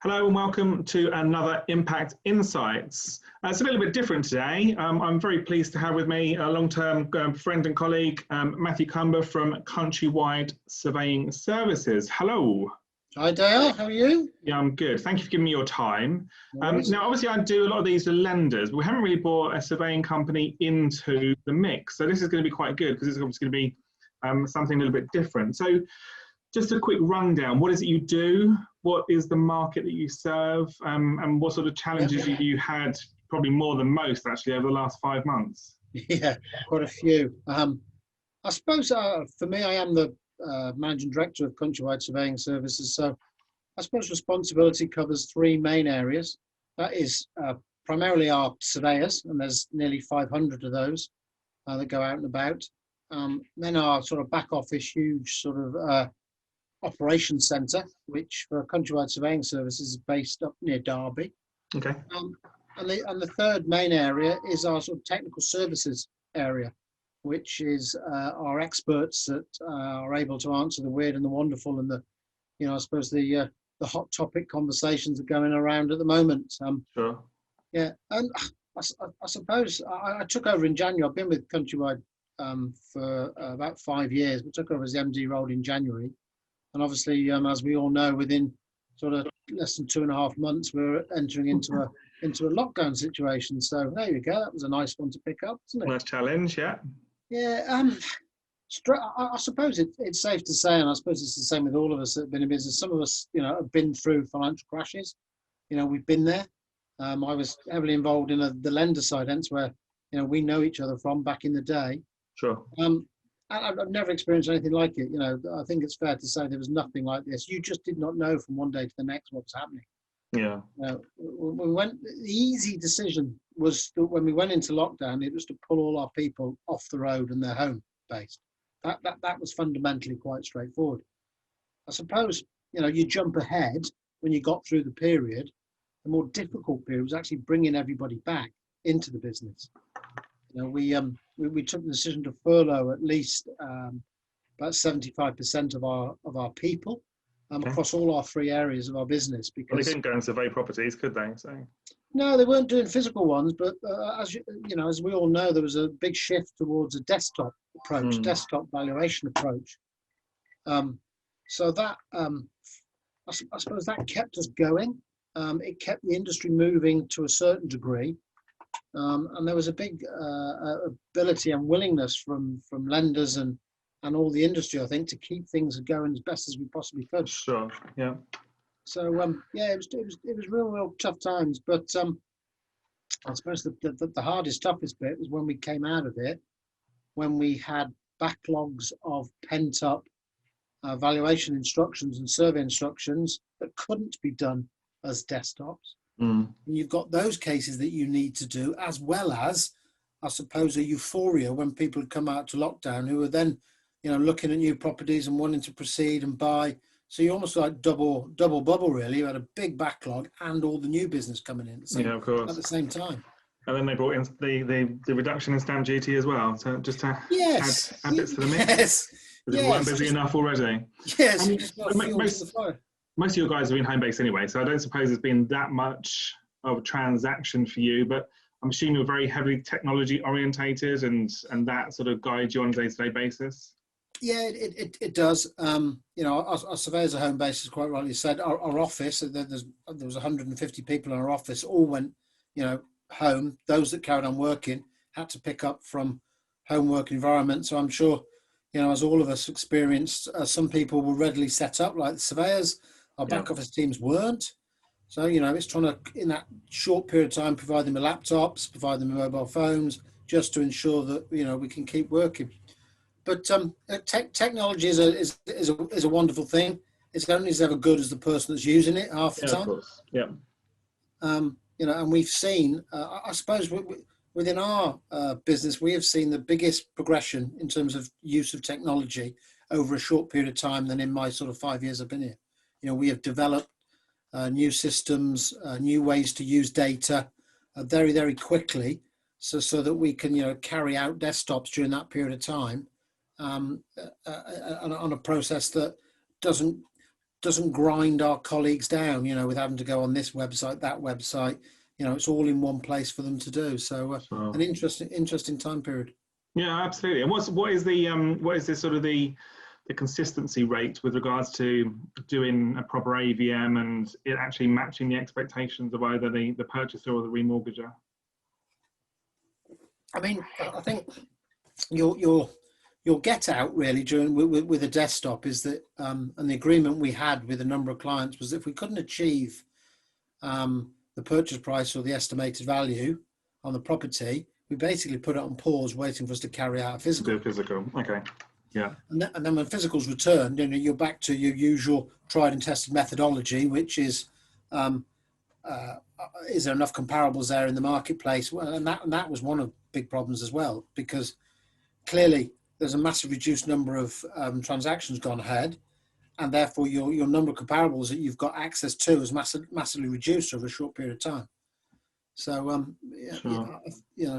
Hello and welcome to another Impact Insights. It's a little bit different today. I'm very pleased to have with me a long-term friend and colleague, Matthew Cumber from Countrywide Surveying Services. Hello. Hi Dale, how are you? Yeah, I'm good. Thank you for giving me your time. No Now, obviously, I do a lot of these with lenders, but we haven't really brought a surveying company into the mix. So this is going to be quite good because it's obviously going to be something a little bit different. So just a quick rundown. What is it you do? What is the market that you serve? And what sort of challenges have you had, probably more than most actually, over the last 5 months? Yeah, quite a few. I suppose for me, I am the Managing Director of Countrywide Surveying Services. So I suppose responsibility covers three main areas. That is primarily our surveyors, and there's nearly 500 of those that go out and about. Then our sort of back office, huge sort of operations centre, which for Countrywide Surveying Services is based up near Derby. Okay. And the third main area is our sort of technical services area, which is our experts that are able to answer the weird and the wonderful and the, I suppose the hot topic conversations that are going around at the moment. Sure. Yeah, and I suppose I took over in January. I've been with Countrywide for about 5 years, but took over as the MD role in January. And obviously, as we all know, within sort of less than 2.5 months, we're entering into a lockdown situation. So there you go. That was a nice one to pick up, isn't it? Nice challenge, yeah. Yeah. I suppose it's safe to say, and I suppose it's the same with all of us that have been in business. Some of us, have been through financial crashes. We've been there. I was heavily involved in the lender side, hence where we know each other from back in the day. Sure. I've never experienced anything like it. I think it's fair to say there was nothing like this. You just did not know from one day to the next what was happening. Yeah. The easy decision was that when we went into lockdown, it was to pull all our people off the road and their home based. That was fundamentally quite straightforward. I suppose, you jump ahead when you got through the period. The more difficult period was actually bringing everybody back into the business. We took the decision to furlough at least about 75% of our people across all our three areas of our business. Because they couldn't go and survey properties, could they? So no, they weren't doing physical ones, but as we all know, there was a big shift towards a desktop approach, desktop valuation approach. So that I suppose that kept us going. It kept the industry moving to a certain degree. And there was a big ability and willingness from lenders and all the industry, I think, to keep things going as best as we possibly could. Sure. Yeah. So it was real tough times. But I suppose the hardest, toughest bit was when we came out of it, when we had backlogs of pent up valuation instructions and survey instructions that couldn't be done as desktops. And you've got those cases that you need to do, as well as, I suppose, a euphoria when people had come out to lockdown who were then, looking at new properties and wanting to proceed and buy. So you almost like double bubble, really. You had a big backlog and all the new business coming in at the same time. And then they brought in the reduction in stamp duty as well, so just to add bits to the mix. Yes. Because we weren't busy enough already. Yes. Most of your guys have been home-based anyway, so I don't suppose there's been that much of a transaction for you, but I'm assuming you're very heavily technology orientated and that sort of guides you on a day-to-day basis. Yeah, it does. Our surveyors are home-based, as quite rightly said. Our office, there was 150 people in our office, all went, home. Those that carried on working had to pick up from home work environment. So I'm sure, as all of us experienced, some people were readily set up, like the surveyors. Our back office teams weren't. So, it's trying to, in that short period of time, provide them with laptops, provide them with mobile phones, just to ensure that, we can keep working. But technology is a wonderful thing. It's only as ever good as the person that's using it half the time. Of course. Yeah. And we've seen, I suppose, within our business, we have seen the biggest progression in terms of use of technology over a short period of time than in my sort of 5 years I've been here. We have developed new systems, new ways to use data very, very quickly, so that we can, carry out desktops during that period of time on a process that doesn't doesn't grind our colleagues down, with having to go on this website, that website. It's all in one place for them to do. So Sure. an interesting time period. Yeah, absolutely. And what is the sort of the consistency rate with regards to doing a proper AVM and it actually matching the expectations of either the purchaser or the remortgager? I mean, I think your get out really during with a desktop is that, and the agreement we had with a number of clients was that if we couldn't achieve the purchase price or the estimated value on the property, we basically put it on pause, waiting for us to carry out a physical. Do physical, okay, yeah. And then when physical's returned, you're back to your usual tried and tested methodology, which is there enough comparables there in the marketplace? Well, and that was one of the big problems as well, because clearly there's a massive reduced number of transactions gone ahead, and therefore your number of comparables that you've got access to is massively reduced over a short period of time. So sure.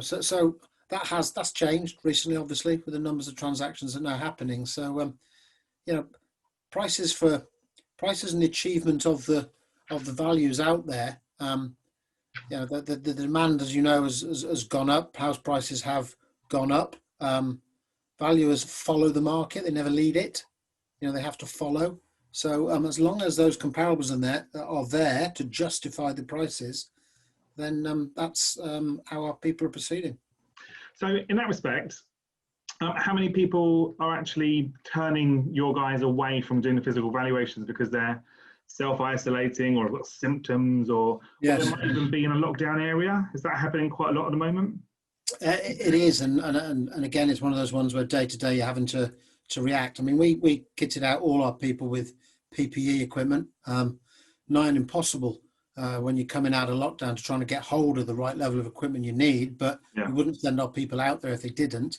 So that's changed recently, obviously, with the numbers of transactions that are now happening. So prices and the achievement of the values out there. The demand, as you know, has gone up. House prices have gone up. Valuers follow the market; they never lead it. They have to follow. So as long as those comparables are there to justify the prices, then that's how our people are proceeding. So in that respect, how many people are actually turning your guys away from doing the physical valuations because they're self-isolating or have got symptoms, or they might even be in a lockdown area? Is that happening quite a lot at the moment? It is, and again, it's one of those ones where day to day you're having to react. I mean, we kitted out all our people with PPE equipment, nigh impossible when you're coming out of lockdown to trying to get hold of the right level of equipment you need, but we wouldn't send our people out there if they didn't.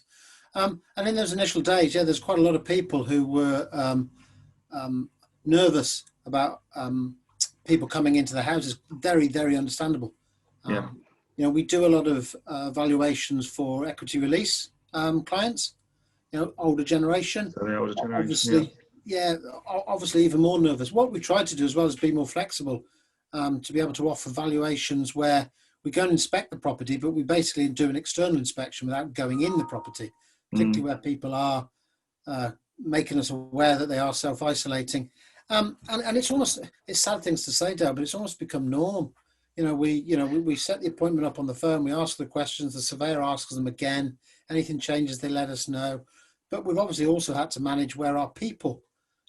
And in those initial days, there's quite a lot of people who were nervous about people coming into the houses. Very, very understandable. We do a lot of valuations for equity release clients, older generation. So the older generation, obviously, obviously even more nervous. What we try to do as well is be more flexible, to be able to offer valuations where we go and inspect the property, but we basically do an external inspection without going in the property, particularly where people are making us aware that they are self-isolating. And it's sad things to say, Dale, but it's almost become norm. We set the appointment up on the phone, we ask the questions, the surveyor asks them again, anything changes, they let us know. But we've obviously also had to manage where our people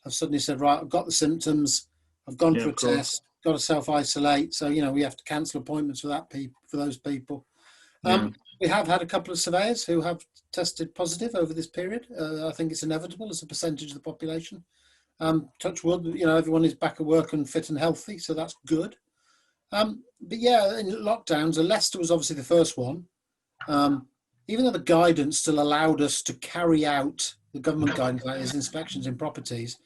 have suddenly said, right, I've got the symptoms, I've gone for a test, got to self-isolate. So, we have to cancel appointments for those people. We have had a couple of surveyors who have tested positive over this period. I think it's inevitable as a percentage of the population. Touch wood, everyone is back at work and fit and healthy, so that's good. But in lockdowns, Leicester was obviously the first one. Even though the guidance still allowed us to carry out the government guidance, that is inspections in properties,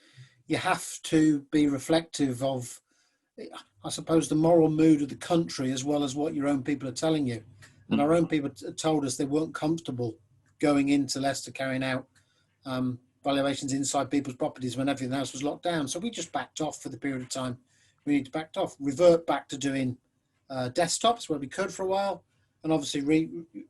you have to be reflective of, I suppose, the moral mood of the country as well as what your own people are telling you. And our own people told us they weren't comfortable going into Leicester carrying out valuations inside people's properties when everything else was locked down. So we just backed off for the period of time we need to back off, revert back to doing desktops where we could for a while, and obviously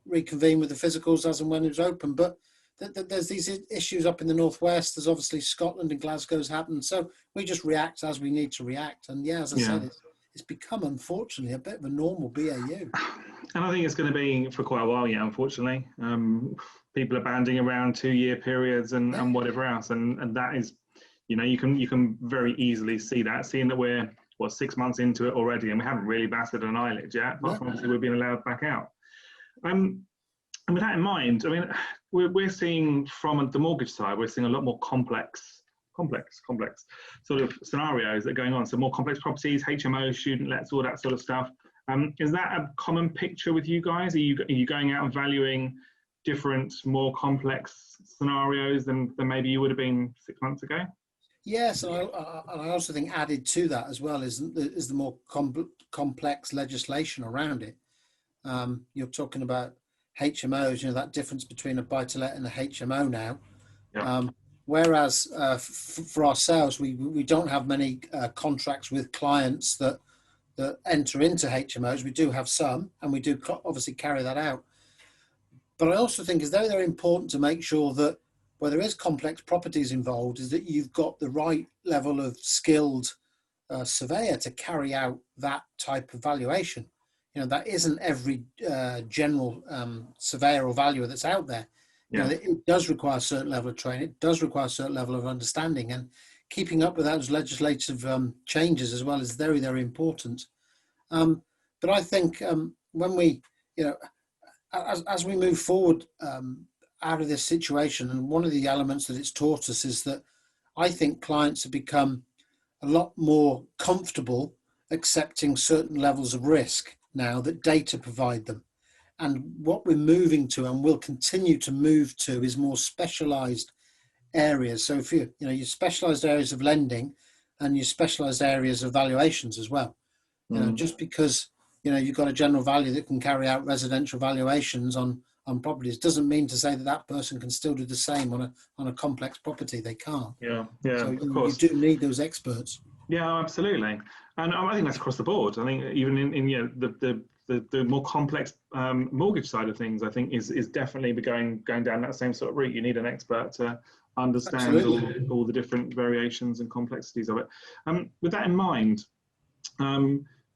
reconvene with the physicals as and when it was open. But there's these issues up in the northwest. There's obviously Scotland and Glasgow's happened. So we just react as we need to react. And as I said, it's become, unfortunately, a bit of a normal BAU. And I think it's going to be for quite a while yet, unfortunately. People are banding around 2-year periods and whatever else. And that is, you can very easily see that, seeing that we're 6 months into it already, and we haven't really batted an eyelid yet. Apart from obviously we're being allowed back out. And with that in mind, I mean, we're seeing from the mortgage side, we're seeing a lot more complex sort of scenarios that are going on. So more complex properties, HMOs, student lets, all that sort of stuff. Is that a common picture with you guys? Are you going out and valuing different, more complex scenarios than maybe you would have been 6 months ago? Yes, and I also think added to that as well is the more complex legislation around it. You're talking about HMOs, that difference between a buy-to-let and a HMO now. whereas for ourselves, we don't have many contracts with clients that enter into HMOs. We do have some, and we do obviously carry that out. But I also think it's very, very important to make sure that where there is complex properties involved, is that you've got the right level of skilled surveyor to carry out that type of valuation. You know, that isn't every general surveyor or valuer that's out there. You know, it does require a certain level of training. It does require a certain level of understanding, and keeping up with those legislative changes as well is very, very important. But I think when we, you know, as we move forward out of this situation, and one of the elements that it's taught us is that I think clients have become a lot more comfortable accepting certain levels of risk now that data provide them. And what we're moving to, and will continue to move to, is more specialized areas. So if you know, your specialized areas of lending and your specialized areas of valuations as well. You know, just because, you know, you've got a general value that can carry out residential valuations on properties doesn't mean to say that that person can still do the same on a complex property. They can't. Yeah, So of course. you do need those experts. Yeah, absolutely. And I think that's across the board. I think even in you know, the more complex mortgage side of things, I think is definitely going down that same sort of route. You need an expert to understand all the different variations and complexities of it. With that in mind,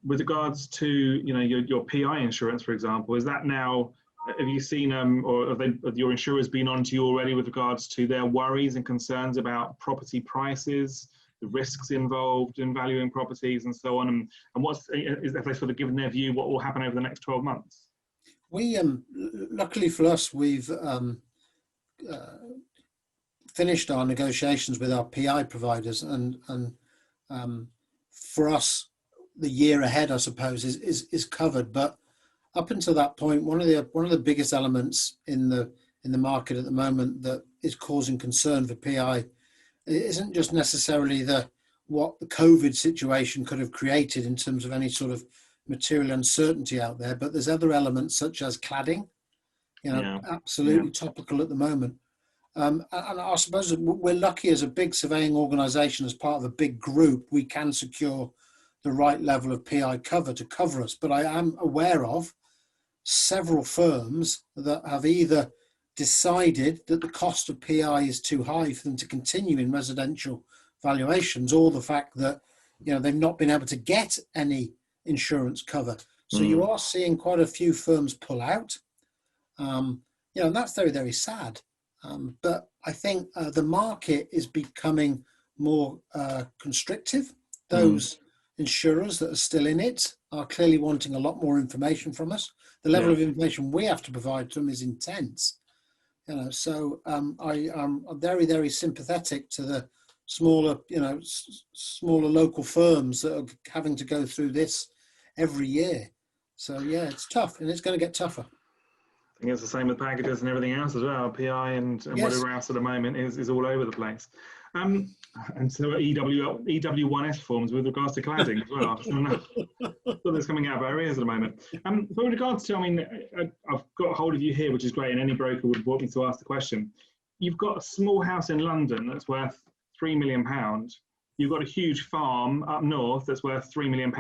with regards to, you know, your PI insurance, for example, is that now, have you seen or have your insurers been on to you already with regards to their worries and concerns about property prices, the risks involved in valuing properties and so on, and have they sort of given their view what will happen over the next 12 months? We luckily for us, we've finished our negotiations with our PI providers, and for us, the year ahead, I suppose, is covered. But up until that point, one of the biggest elements in the market at the moment that is causing concern for PI, it isn't just necessarily what the COVID situation could have created in terms of any sort of material uncertainty out there, but there's other elements such as cladding, you know, absolutely topical at the moment. And I suppose we're lucky as a big surveying organisation, as part of a big group, we can secure the right level of PI cover to cover us. But I am aware of several firms that have either decided that the cost of PI is too high for them to continue in residential valuations, or the fact that, you know, they've not been able to get any insurance cover. So you are seeing quite a few firms pull out, you know, and that's very, very sad. But I think the market is becoming more constrictive. Those insurers that are still in it are clearly wanting a lot more information from us. The level of information we have to provide to them is intense. You know, so I am very, very sympathetic to the smaller, you know, smaller local firms that are having to go through this every year. So yeah, it's tough, and it's going to get tougher. I think it's the same with packages and everything else as well. PI and whatever else at the moment is all over the place. And so EW1S forms with regards to cladding as well. So that's coming out of our ears at the moment. But with regards to, I mean, I've got a hold of you here, which is great, and any broker would want me to ask the question. You've got a small house in London that's worth £3 million. You've got a huge farm up north that's worth £3 million.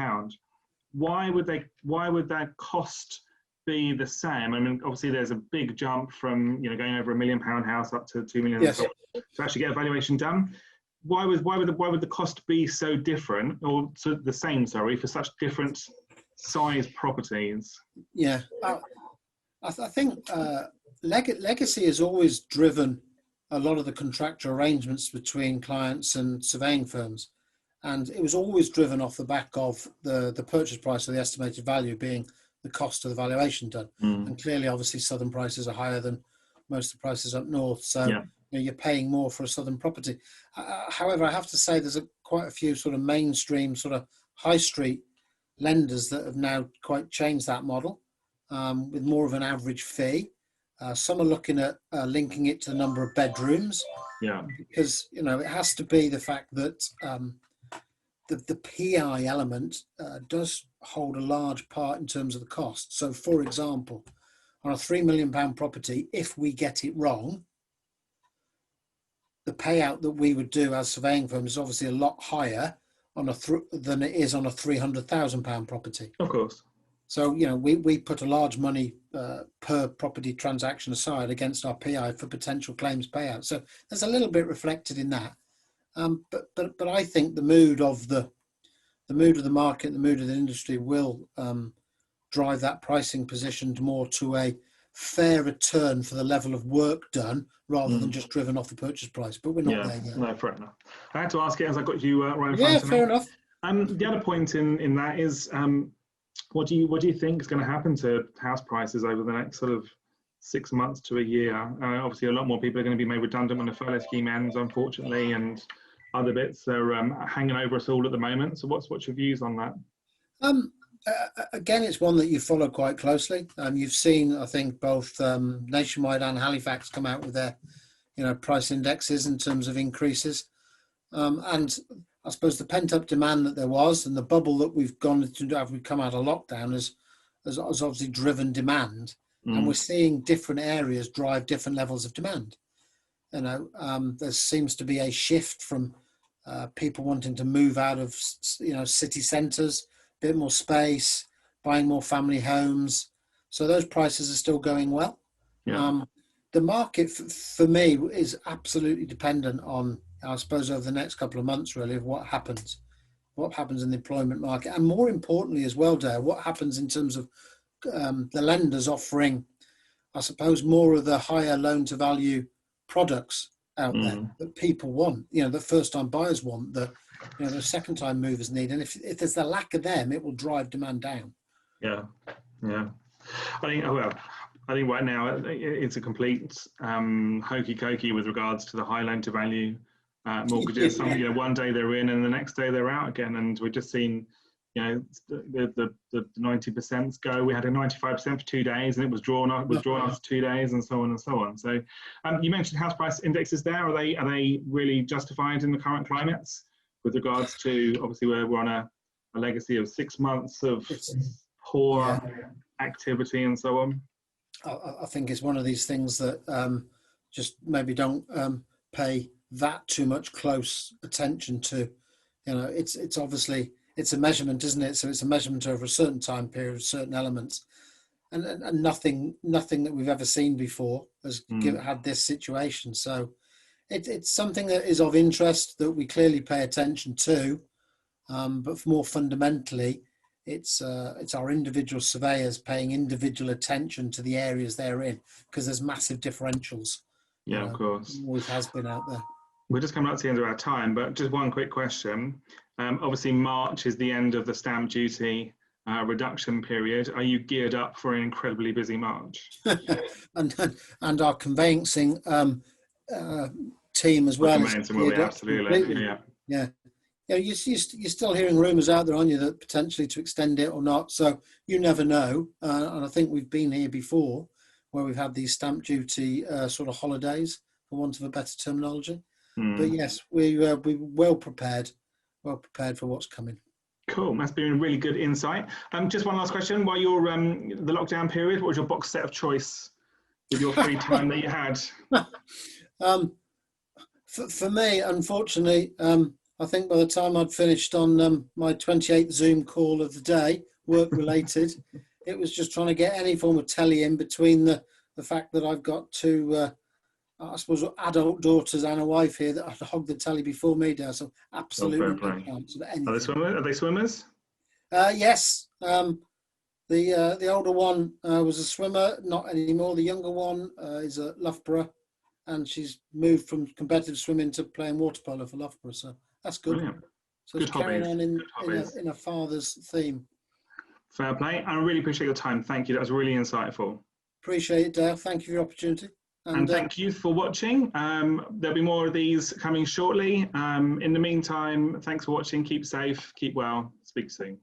Why would that cost be the same? I mean, obviously there's a big jump from, you know, going over £1 million house up to 2 million to actually get a valuation done. Why would the cost be so different, or so the same, sorry, for such different size properties? Yeah, I think legacy has always driven a lot of the contractual arrangements between clients and surveying firms, and it was always driven off the back of the purchase price or the estimated value being the cost of the valuation done. And clearly, obviously, southern prices are higher than most of the prices up north, so you know, you're paying more for a southern property. However, I have to say there's quite a few sort of mainstream sort of high street lenders that have now quite changed that model with more of an average fee. Some are looking at linking it to the number of bedrooms, because, you know, it has to be the fact that the PI element does hold a large part in terms of the cost. So, for example, on a £3 million property, if we get it wrong, the payout that we would do as surveying firms is obviously a lot higher on than it is on a £300,000 property. Of course. So, you know, we put a large money per property transaction aside against our PI for potential claims payout. So there's a little bit reflected in that. But I think the mood of the market, the mood of the industry will drive that pricing position more to a fair return for the level of work done rather than just driven off the purchase price. But we're not there yet. No, fair enough. I had to ask it as I got you right in front of me. Fair enough. The other point in that is, what do you think is going to happen to house prices over the next sort of 6 months to a year? Obviously, a lot more people are going to be made redundant when the furlough scheme ends, unfortunately, and other bits are hanging over us all at the moment. So what's your views on that? Again, it's one that you follow quite closely. You've seen, I think, both Nationwide and Halifax come out with their, price indexes in terms of increases. And I suppose the pent-up demand that there was and the bubble that we've gone into after we've come out of lockdown has obviously driven demand. And we're seeing different areas drive different levels of demand. There seems to be a shift from people wanting to move out of, city centres, a bit more space, buying more family homes. So those prices are still going well. Yeah. The market for me is absolutely dependent on, I suppose, over the next couple of months, really, of what happens in the employment market. And more importantly as well, Dale, what happens in terms of the lenders offering, I suppose, more of the higher loan to value products out there that people want, that first time buyers want, that the second time movers need. And if there's the lack of them, it will drive demand down. Yeah. I think right now it's a complete hokey cokey with regards to the high loan to value mortgages. One day they're in and the next day they're out again, and we've just seen the 90% go. We had a 95% for 2 days, and it was drawn after 2 days, and so on and so on. So, you mentioned house price indexes there. Are they really justified in the current climates with regards to, obviously we're on a legacy of 6 months of poor activity and so on? I think it's one of these things that just maybe don't pay that too much close attention to. It's obviously, it's a measurement, isn't it? So it's a measurement over a certain time period, certain elements, and nothing that we've ever seen before has had this situation. So it's something that is of interest that we clearly pay attention to, but more fundamentally, it's our individual surveyors paying individual attention to the areas they're in, because there's massive differentials. Yeah, of course. Always has been out there. We're just coming up to the end of our time, but just one quick question. Obviously, March is the end of the stamp duty reduction period. Are you geared up for an incredibly busy March? and our conveyancing team as well. Conveyancing will be, absolutely. Yeah. You're still hearing rumours out there, aren't you, that potentially to extend it or not. So you never know. And I think we've been here before where we've had these stamp duty sort of holidays, for want of a better terminology. But yes, we're well prepared for what's coming. Cool. That's been a really good insight. Just one last question. While you're the lockdown period, what was your box set of choice with your free time that you had? For me, unfortunately, I think by the time I'd finished on my 28th Zoom call of the day, work-related, it was just trying to get any form of telly in between the fact that I've got two, I suppose, adult daughters and a wife here that have to hog the telly before me now. So absolutely no chance of anything. Are they swimmers? Yes. The older one was a swimmer, not anymore. The younger one is at Loughborough, and she's moved from competitive swimming to playing water polo for Loughborough. So that's good. Brilliant. So it's carrying on in a father's theme. Fair play. I really appreciate your time. Thank you. That was really insightful. Appreciate it, Dale. Thank you for your opportunity. And thank you for watching. There'll be more of these coming shortly. In the meantime, thanks for watching. Keep safe, keep well. Speak soon.